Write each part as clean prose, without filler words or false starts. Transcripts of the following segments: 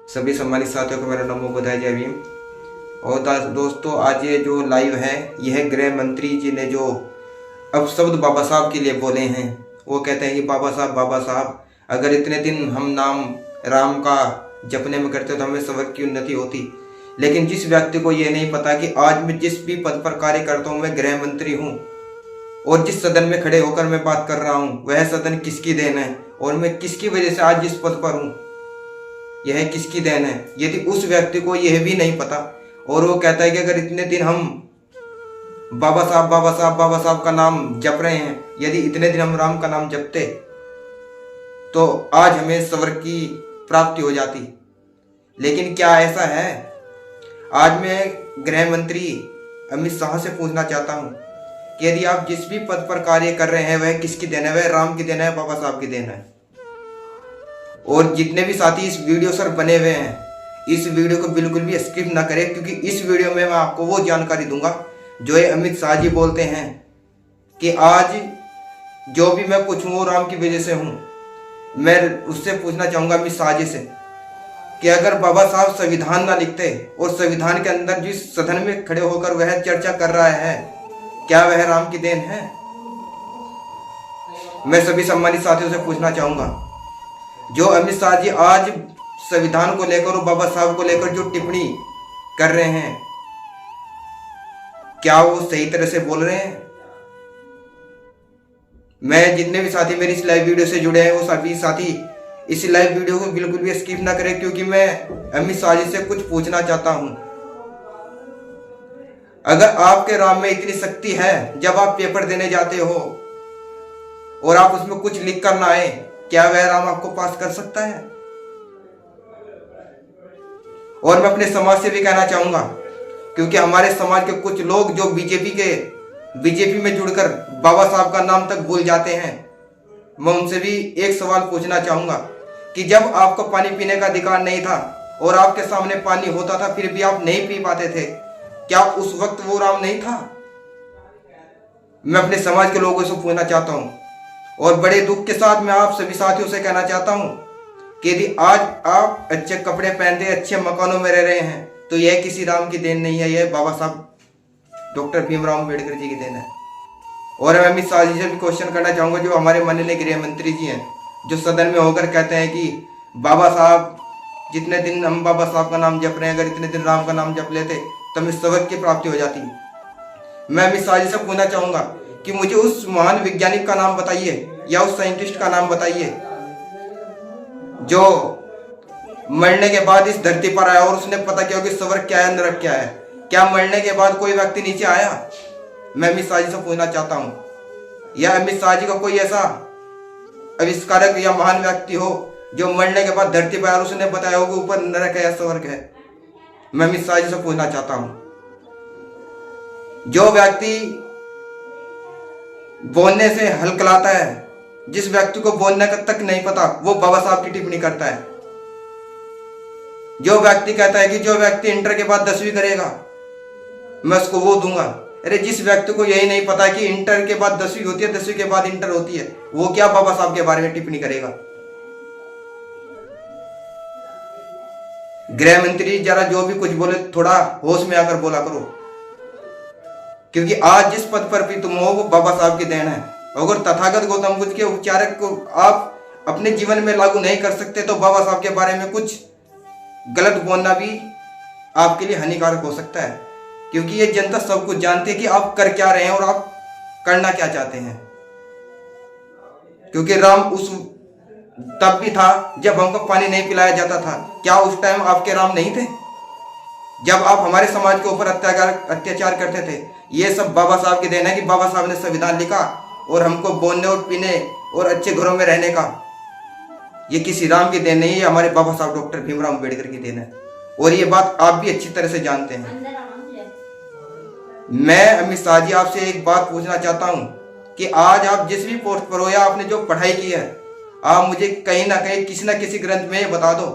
सभी सम्मानित साथियों को मेरा नमो बुधाई जय भीम। और दोस्तों, आज ये जो लाइव है यह गृह मंत्री जी ने जो अपशब्द बाबा साहब के लिए बोले हैं। वो कहते हैं कि बाबा साहब अगर इतने दिन हम नाम राम का जपने में करते तो हमें सबक की उन्नति होती। लेकिन जिस व्यक्ति को ये नहीं पता कि आज मैं जिस भी पद पर कार्य करता हूँ मैं गृह मंत्री हूँ और जिस सदन में खड़े होकर मैं बात कर रहा हूँ वह सदन किसकी देन है और मैं किसकी वजह से आज जिस पद पर हूँ यह किसकी देन है। यदि उस व्यक्ति को यह भी नहीं पता और वो कहता है कि अगर इतने दिन हम बाबा साहब का नाम जप रहे हैं, यदि इतने दिन हम राम का नाम जपते तो आज हमें स्वर्ग की प्राप्ति हो जाती। लेकिन क्या ऐसा है? आज मैं गृह मंत्री अमित शाह से पूछना चाहता हूं कि यदि आप जिस भी पद पर कार्य कर रहे हैं वह किसकी देन है? वह राम की देन है, बाबा साहब की देन है। और जितने भी साथी इस वीडियो सर बने हुए हैं इस वीडियो को बिल्कुल भी स्किप ना करें, क्योंकि इस वीडियो में मैं आपको वो जानकारी दूंगा जो ये अमित शाह जी बोलते हैं कि आज जो भी मैं कुछ हूँ वो राम की वजह से हूँ। मैं उससे पूछना चाहूंगा अमित शाह जी से कि अगर बाबा साहब संविधान ना लिखते और संविधान के अंदर जिस सदन में खड़े होकर वह चर्चा कर रहा है क्या वह राम की देन है? मैं सभी सम्मानित साथियों से पूछना चाहूंगा जो अमित शाह जी आज संविधान को लेकर और बाबा साहब को लेकर जो टिप्पणी कर रहे हैं क्या वो सही तरह से बोल रहे हैं? मैं जितने भी साथी मेरी इस लाइव वीडियो से जुड़े हैं वो सभी साथी इस लाइव वीडियो को बिल्कुल भी स्किप ना करें, क्योंकि मैं अमित शाह जी से कुछ पूछना चाहता हूं। अगर आपके राम में इतनी शक्ति है, जब आप पेपर देने जाते हो और आप उसमें कुछ लिख कर ना आए, क्या वह राम आपको पास कर सकता है? और मैं अपने समाज से भी कहना चाहूंगा, क्योंकि हमारे समाज के कुछ लोग जो बीजेपी में जुड़कर बाबा साहब का नाम तक भूल जाते हैं, मैं उनसे भी एक सवाल पूछना चाहूंगा कि जब आपको पानी पीने का अधिकार नहीं था और आपके सामने पानी होता था फिर भी आप नहीं पी पाते थे, क्या उस वक्त वो राम नहीं था? मैं अपने समाज के लोगों से पूछना चाहता हूं और बड़े दुख के साथ मैं आप सभी साथियों से कहना चाहता हूं कि यदि आज आप अच्छे कपड़े पहनते अच्छे मकानों में रह रहे हैं तो यह किसी राम की देन नहीं है, यह बाबा साहब डॉक्टर भीमराव अम्बेडकर जी की देन है। और मैं अमित शाह जी से भी क्वेश्चन करना चाहूंगा जो हमारे माननीय गृह मंत्री जी हैं, जो सदन में होकर कहते हैं कि बाबा साहब जितने दिन हम बाबा साहब का नाम जप रहे हैं, अगर इतने दिन राम का नाम जप लेते तो हमें स्वर्ग की प्राप्ति हो जाती। मैं अमित शाह जी से पूछना चाहूंगा कि मुझे उस महान वैज्ञानिक का नाम बताइए या उस साइंटिस्ट का नाम बताइए जो मरने के बाद इस धरती पर आया और उसने पता किया कि स्वर्ग क्या है, नरक क्या है। क्या मरने के बाद कोई व्यक्ति नीचे आया? मैं अमित शाह जी से पूछना चाहता हूं या अमित शाह जी का कोई ऐसा आविष्कारक या महान व्यक्ति हो जो मरने के बाद धरती पर आया और उसने बताया हो कि ऊपर नरक है या स्वर्ग है। मैं अमित शाह जी से पूछना चाहता हूं जो व्यक्ति बोलने से हलकलाता है, जिस व्यक्ति को बोलने का तक नहीं पता वो बाबा साहब की टिप्पणी करता है। जो व्यक्ति कहता है कि जो व्यक्ति इंटर के बाद 10वीं करेगा मैं उसको वो दूंगा। अरे जिस व्यक्ति को यही नहीं पता कि इंटर के बाद 10वीं होती है, 10वीं के बाद इंटर होती है, वो क्या बाबा साहब के बारे में टिप्पणी करेगा? गृह मंत्री जरा जो भी कुछ बोले थोड़ा होश में आकर बोला करो, क्योंकि आज जिस पद पर भी तुम हो वो बाबा साहब की देन है। अगर तथागत गौतम बुद्ध के उपचारक को आप अपने जीवन में लागू नहीं कर सकते तो बाबा साहब के बारे में कुछ गलत बोलना भी आपके लिए हानिकारक हो सकता है, क्योंकि ये जनता सब कुछ जानती है कि आप कर क्या रहे हैं और आप करना क्या चाहते हैं। क्योंकि राम उस तब भी था जब हमको पानी नहीं पिलाया जाता था। क्या उस टाइम आपके राम नहीं थे? जब आप हमारे समाज के ऊपर अत्याचार करते थे, ये सब बाबा साहब की देन है कि बाबा साहब ने संविधान लिखा और हमको बोलने और पीने और अच्छे घरों में रहने का। ये किसी राम की देन नहीं है, हमारे बाबा साहब डॉक्टर भीमराव अम्बेडकर की देन है और ये बात आप भी अच्छी तरह से जानते हैं। मैं अमित शाह जी आपसे एक बात पूछना चाहता हूं कि आज आप जिस भी पोस्ट पर हो या आपने जो पढ़ाई की है, आप मुझे कहीं ना कहीं किसी न किसी ग्रंथ में बता दो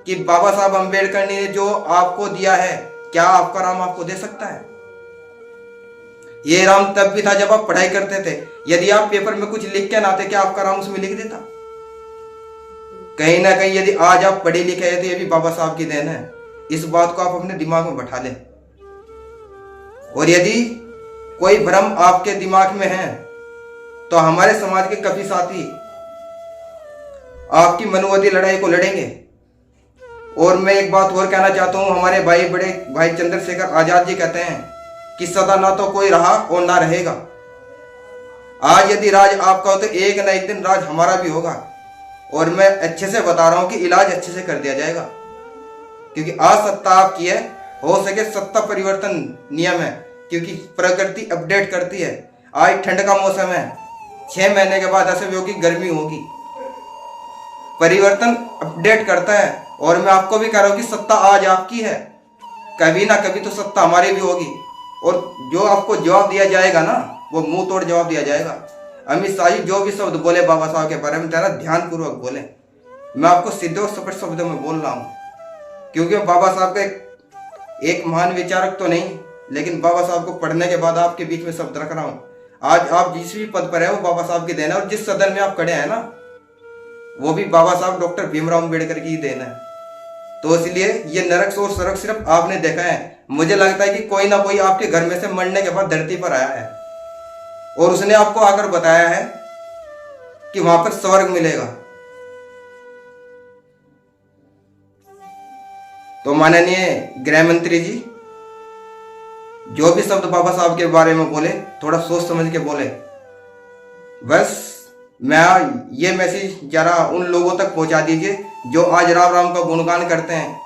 कि बाबा साहब अम्बेडकर ने जो आपको दिया है क्या आपका राम आपको दे सकता है? ये राम तब भी था जब आप पढ़ाई करते थे। यदि आप पेपर में कुछ लिख के ना आते क्या आपका राम उसमें लिख देता? कहीं ना कहीं यदि आज आप पढ़े लिखे हैं तो ये भी बाबा साहब की देन है। इस बात को आप अपने दिमाग में बैठा लें। और यदि कोई भ्रम आपके दिमाग में है तो हमारे समाज के कभी साथी आपकी मनुवादी लड़ाई को लड़ेंगे। और मैं एक बात और कहना चाहता हूं, हमारे बड़े भाई चंद्रशेखर आजाद जी कहते हैं कि सदा ना तो कोई रहा और ना रहेगा। आज यदि राज आपका हो तो एक ना एक दिन राज हमारा भी होगा। और मैं अच्छे से बता रहा हूं कि इलाज अच्छे से कर दिया जाएगा, क्योंकि आज सत्ता आपकी है। हो सके सत्ता परिवर्तन नियम है, क्योंकि प्रकृति अपडेट करती है। आज ठंड का मौसम है, 6 महीने के बाद ऐसे भी होगी गर्मी होगी, परिवर्तन अपडेट करता है। और मैं आपको भी कह रहा हूं कि सत्ता आज आपकी है, कभी ना कभी तो सत्ता हमारी भी होगी। और जो आपको जवाब दिया जाएगा ना, वो मुंह तोड़ जवाब दिया जाएगा। अमित शाह जी जो भी शब्द बोले बाबा साहब के बारे में तेरा ध्यान पूर्वक बोले। मैं आपको सीधे और स्पष्ट शब्दों में बोल रहा हूं, क्योंकि बाबा साहब का एक महान विचारक तो नहीं, लेकिन बाबा साहब को पढ़ने के बाद आपके बीच में शब्द रख रहा हूं। आज आप जिस भी पद पर है वो बाबा साहब की देन है। और जिस सदन में आप खड़े हैं ना, वो भी बाबा साहब डॉक्टर भीमराव अम्बेडकर की देन है। तो इसलिए ये नरक और सरक सिर्फ आपने देखा है। मुझे लगता है कि कोई ना कोई आपके घर में से मरने के बाद धरती पर आया है और उसने आपको आकर बताया है कि वहां पर स्वर्ग मिलेगा। तो माननीय गृह मंत्री जी, जो भी शब्द बाबा साहब के बारे में बोले थोड़ा सोच समझ के बोले। बस मैं ये मैसेज जरा उन लोगों तक पहुंचा दीजिए जो आज राम राम का गुणगान करते हैं,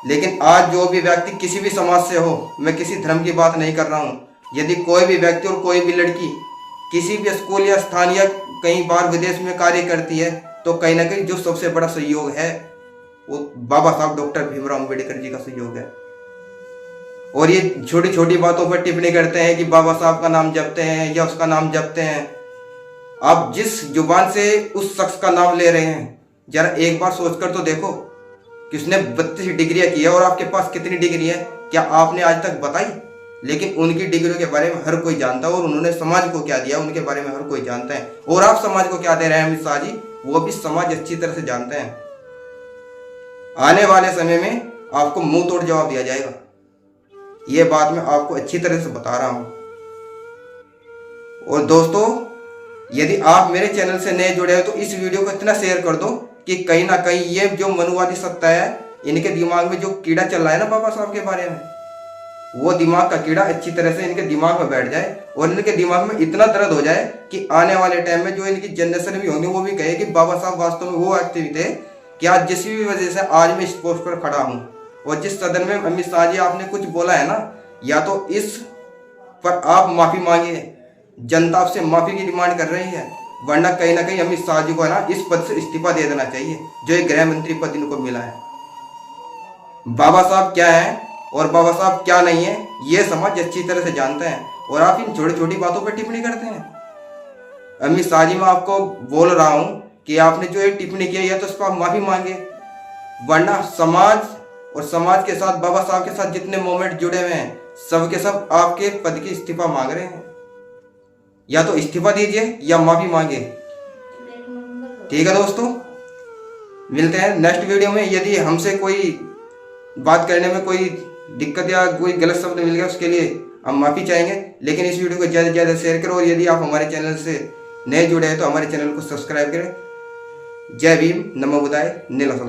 लेकिन आज जो भी व्यक्ति किसी भी समाज से हो, मैं किसी धर्म की बात नहीं कर रहा हूं, यदि कोई भी व्यक्ति और कोई भी लड़की किसी भी स्कूल या स्थान या कहीं बाहर विदेश में कार्य करती है, तो कहीं ना कहीं जो सबसे बड़ा सहयोग है वो बाबा साहब डॉक्टर भीमराव अम्बेडकर जी का सहयोग है। और ये छोटी छोटी बातों पर टिप्पणी करते हैं कि बाबा साहब का नाम जपते हैं या उसका नाम जपते हैं। आप जिस जुबान से उस शख्स का नाम ले रहे हैं, जरा एक बार सोचकर तो देखो कि उसने 32 डिग्रियां की है और आपके पास कितनी डिग्री है, क्या आपने आज तक बताई? लेकिन उनकी डिग्रियों के बारे में हर कोई जानता है और उन्होंने समाज को क्या दिया उनके बारे में हर कोई जानता है। और आप समाज को क्या दे रहे हैं अमित शाह जी, वो भी समाज अच्छी तरह से जानते हैं। आने वाले समय में आपको मुंह तोड़ जवाब दिया जाएगा, ये बात मैं आपको अच्छी तरह से बता रहा हूं। और दोस्तों, यदि आप मेरे चैनल से नए जुड़े हो तो इस वीडियो को इतना शेयर कर दो कि कहीं ना कहीं ये जो मनुवादी सत्ता है, इनके दिमाग में जो कीड़ा चल रहा है ना बाबा साहब के बारे में, वो दिमाग का कीड़ा अच्छी तरह से इनके दिमाग में बैठ जाए और इनके दिमाग में इतना दर्द हो जाए कि आने वाले टाइम में जो इनकी जनरेशन भी होंगी वो भी कहे कि बाबा साहब वास्तव में वो व्यक्ति थे कि आज जिस भी वजह से आज मैं इस पोस्ट पर खड़ा हूँ। और जिस सदन में अमित शाह जी आपने कुछ बोला है ना, या तो इस पर आप माफी मांगिए, जनता आपसे माफी की डिमांड कर रही है, वरना कहीं ना कहीं अमित शाह जी को है ना इस पद से इस्तीफा दे देना चाहिए जो एक गृह मंत्री पद इनको मिला है। बाबा साहब क्या है और बाबा साहब क्या नहीं है, ये समाज अच्छी तरह से जानते हैं और आप इन छोटी छोटी बातों पर टिप्पणी करते हैं। अमित शाह जी, मैं आपको बोल रहा हूं कि आपने जो एक टिप्पणी की है तो उस पर आप माफी मांगे, वरना समाज और समाज के साथ बाबा साहब के साथ जितने मूवमेंट जुड़े हुए हैं सबके सब आपके पद की इस्तीफा मांग रहे हैं। या तो इस्तीफा दीजिए या माफी मांगे। ठीक है दोस्तों, मिलते हैं नेक्स्ट वीडियो में। यदि हमसे कोई बात करने में कोई दिक्कत या कोई गलत शब्द मिल गया उसके लिए हम माफी चाहेंगे, लेकिन इस वीडियो को ज़्यादा से ज़्यादा शेयर करो। और यदि आप हमारे चैनल से नए जुड़े हैं तो हमारे चैनल को सब्सक्राइब करें। जय भीम, नमो बुद्धाय, नीला सलाम।